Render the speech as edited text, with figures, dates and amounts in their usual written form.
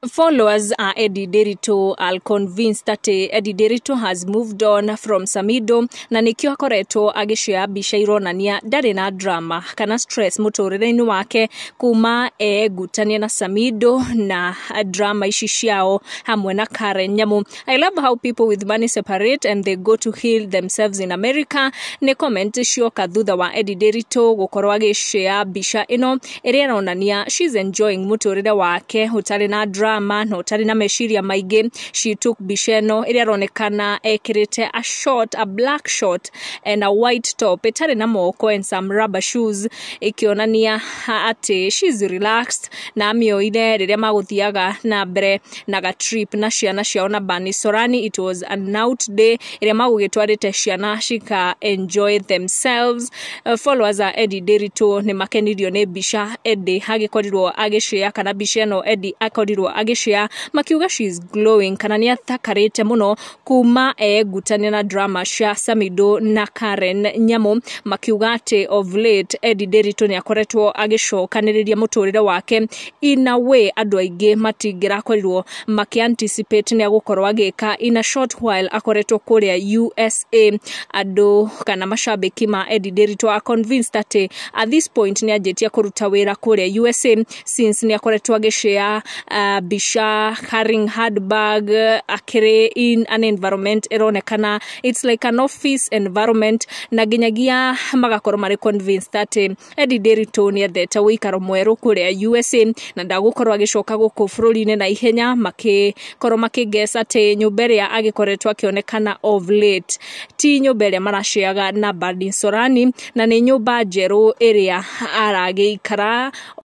Followers are Edday Nderitu are convinced that Edday Nderitu has moved on from Samido na nikio akoretwo agishare bica ironania ndari na drama kana stress muturire-ini wake kuma gutania na Samido na drama ici ciao hamwe na Karen Nyamu. I love how people with money separate and they go to heal themselves in America. Ni comment cioka thutha wa Edday Nderitu gukorwo agishare bica ino iria ironania she's enjoying muturire wake utari na drama no tari na meshiria maige. She took bisheno iria ronekana ekirite a black short and a white top itari na moko and some rubber shoes ikionania ati she's relaxed na amioire riria maguthiaga na mbere na ga trip na ciana ciao na bani sorani. It was an out day iria magugitwarite ciana shika enjoy themselves. Followers a Edday Nderitu ni makenirio ni bica Edday agikorirwo agishare kana bisheno Edday akorirwo agishare makiuga she's glowing kana ni athakarite muno kuma gutania na drama cia Samido na Karen Nyamu. Makiuga ati of late Edday Nderitu ni akoretwo agicokaniriria muturire wake in a way andu aingi matingira korirwo maki-anticipate ni agukorwo agika. In a short while akoretwo kuria USA. Andu kana mashabiki ma Edday Nderitu are convinced that at this point ni ajetia kuruta wira kuria USA since ni akoretwo agishare bisha carrying handbag akire in an environment ironekana it's like an office environment na ginyagia magakorwo mari convinced that Edday Nderitu ni athete wikaro mweru kuria USA na ndagukorwo agicoka guku bururi-ini na ihenya makikorwo makigesa ati nyumba iria agikoretwo akionekana of late ti nyumba iria marashiaga na badi sorani na ni nyumba njeru iria aragiikara